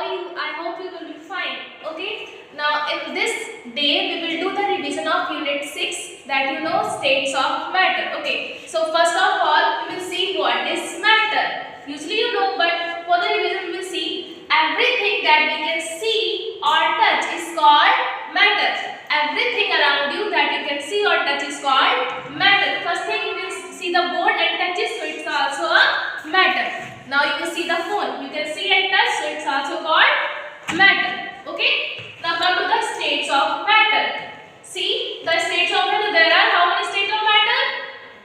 I hope you will be fine. Okay. Now in this day we will do the revision of unit 6, that states of matter. Okay. So first of all we will see what is matter. Usually but for the revision we will see everything that we can see or touch is called matter. Everything around you that you can see or touch is called matter. First thing you will see the board and touch it, so it's also a matter. Now you will see the phone. You can see and touch, so it's also called matter. Okay. Now come to the states of matter. See the states of matter. There are how many states of matter?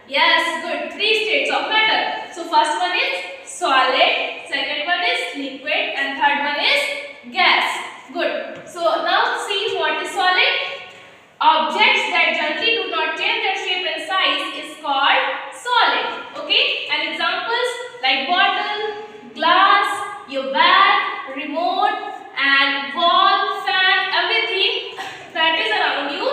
Yes, good. 3 states of matter. So first one is solid, second one is liquid, and third one is gas. Good. So now see what is solid. Objects that generally do not change their shape and size is called solid. Okay. And examples like bottle, glass, your bag, remote, and wall, fan, everything that is around you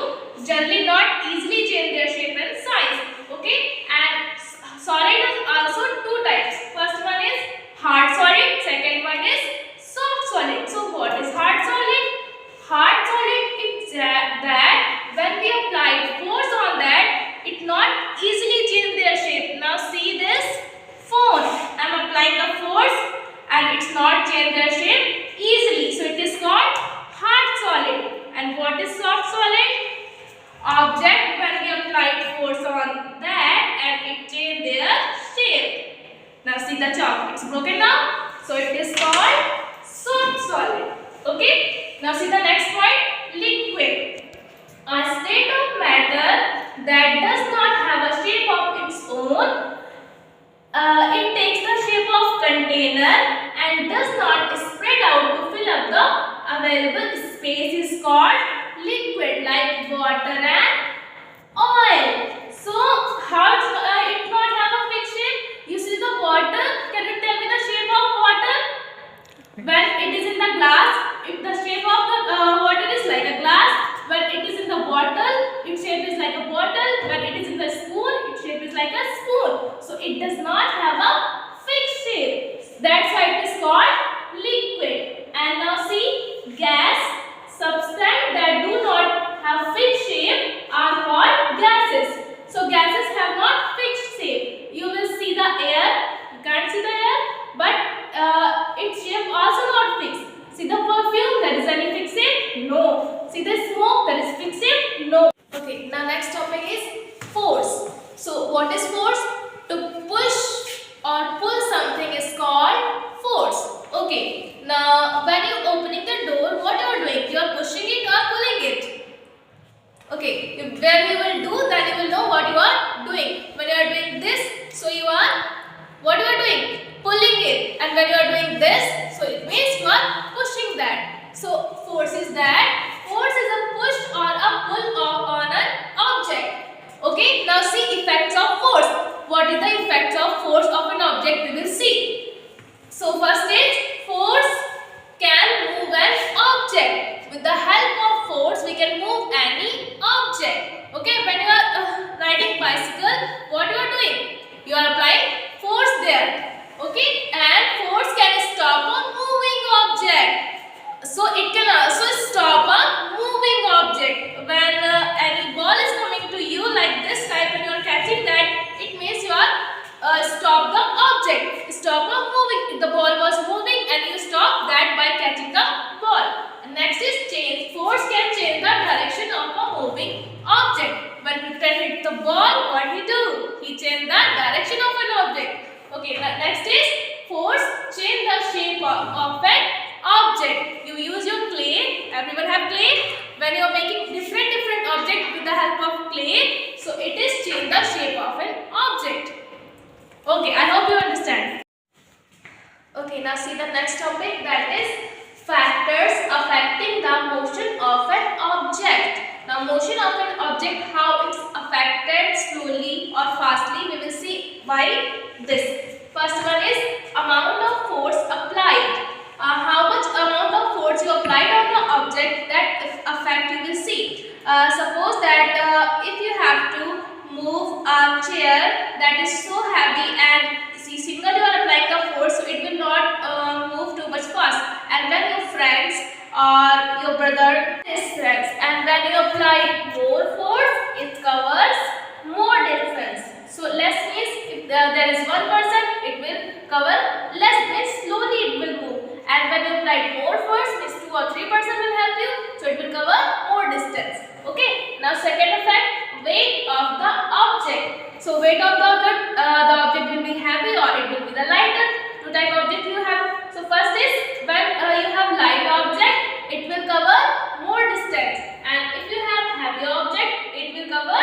generally not easily change their shape and size. Okay. And solid is also 2 types. First one is hard solid, second one is soft solid. So what is hard solid? Hard solid is that when we apply force on that, it not easily change their shape. Now see this phone. I am applying the force and it's not change their shape easily. So it is called hard solid. And what is soft solid? Object when we applied force on that and it changed their shape. Now see the chalk. It's broken now. So it is called soft solid. Okay. Now see the next point. Liquid. A state of matter that does not have a shape of its own. It takes the shape of container and does not spread out to fill up the available space is called liquid, like water and oil. So how it not have a fixed shape? You see the water. Can you tell me the shape of water? When it is in the glass, if the shape of the water is like a glass. When it is in the bottle, its shape is like a bottle. When it is in the spoon, its shape is like a spoon. So it does not have a fixed shape. That's why it is called liquid. And now see, gas, substance that do not have fixed shape are called gases. So gases have not fixed shape. You will see the air. You can't see the air, but its shape also not fixed. See the perfume, there is any fixed shape? No. See the smoke, there is fixed shape? No. Okay, now next topic is force. So what is force? To push or pull something is called force. Okay, now when you are opening the door, what you are doing? You are pushing it or pulling it? Okay, when you will do, then you will know what you are doing. When you are doing this, so you are, what you are doing? Pulling it. And when you are doing this, so it means you are pushing that. So force is that. Force is a push or a pull on an object. Okay, now see effects of force. What is the effects of force of an object? We will see. So first is force can move an object. With the help of force, we can move any object. Okay, when you are riding bicycle, what you are doing? You are applying force there. Okay, and force can stop a moving object. So it can also stop a moving object. When any ball is coming to you like this type and you are catching that, it means you are stop the object. Stop a moving. If the ball was moving and you stop that by catching the ball. And next is change. Force can change the direction of a moving object. When Newton hit the ball, what he do? He changed the direction of an object. Okay, next is force change the shape of an object. You use your clay. Everyone have clay. When you are making different object with the help of clay, so it is change the shape of an object. Okay, I hope you understand. Okay, now see the next topic, that is factors affecting the motion of an object. Now motion of an object, how it's affected slowly or fastly, we will see by this. First one is amount of force applied. How much amount of force you applied on the object, that effect you will see. Suppose that if you have to move a chair that is so heavy and see single you are applying the force, so it will not move too much fast. And when you or your brother distance, and when you apply more force, it covers more distance. So less means if there is one person, it will cover less, means slowly it will move, and when you apply more force, means 2 or 3 person will help you, so it will cover more distance. Okay, now second effect, weight of the object. So weight of the object will be heavy or it will be the lighter. Two type object you have. So first is when you have light object, it will cover more distance, and if you have heavy object, it will cover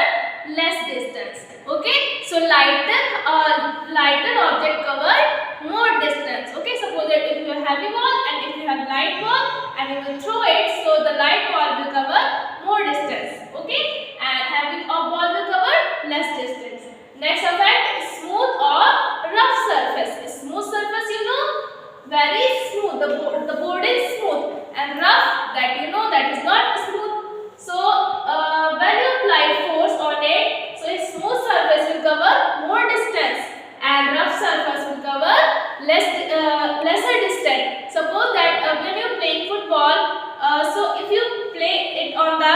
less distance. Okay, so lighter object cover more distance. Okay, suppose that if you have heavy ball and if you have light ball and you will throw it, so the light ball will cover more distance. Okay, and heavy ball will cover less distance. Next effect, smooth or rough surface. Smooth surface, you know, very smooth. The board is smooth, and rough, that you know, that is not smooth. So when you apply force on it, so a smooth surface will cover more distance, and rough surface will cover lesser distance. Suppose that when you are playing football, so if you play it on the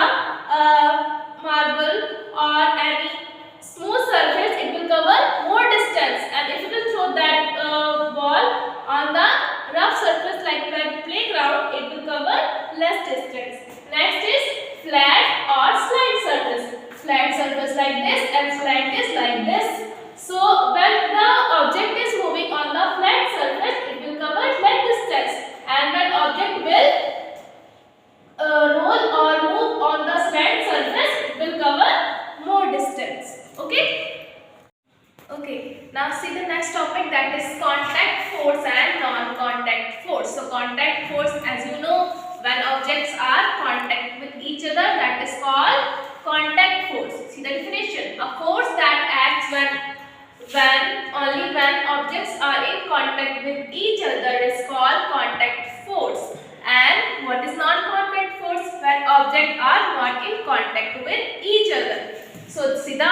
marble or any smooth surface, it will cover more distance, and if you will throw that ball on the rough surface like playground, it will cover less distance. Next is flat or slant surface. Flat surface like this and slant is like this. So when the object is moving on the flat surface, it will cover less distance, and when object will roll or move on the slant surface, it will cover more distance. Okay, now see the next topic, that is contact force and non-contact force. So contact force, as you know, when objects are contact with each other, that is called contact force. See the definition: a force that acts only when objects are in contact with each other is called contact force. And what is non-contact force? When objects are not in contact with each other. So see the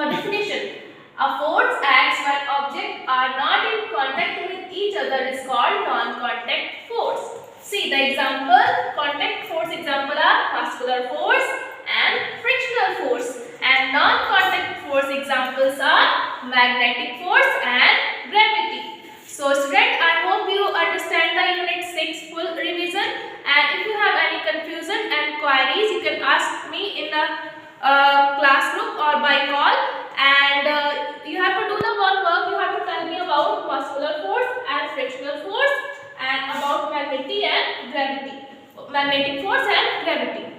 definition: a force acts when objects are not in contact with each other is called non-contact force. See the example, contact force example are muscular force and frictional force, and non-contact force examples are magnetic force and gravity. So student, I hope you understand the unit 6 full revision, and if you have any confusion and queries, you can ask me in the class group or by call, and you have to do the one work. You have to tell me about muscular force and frictional force, and about magnetic force and gravity.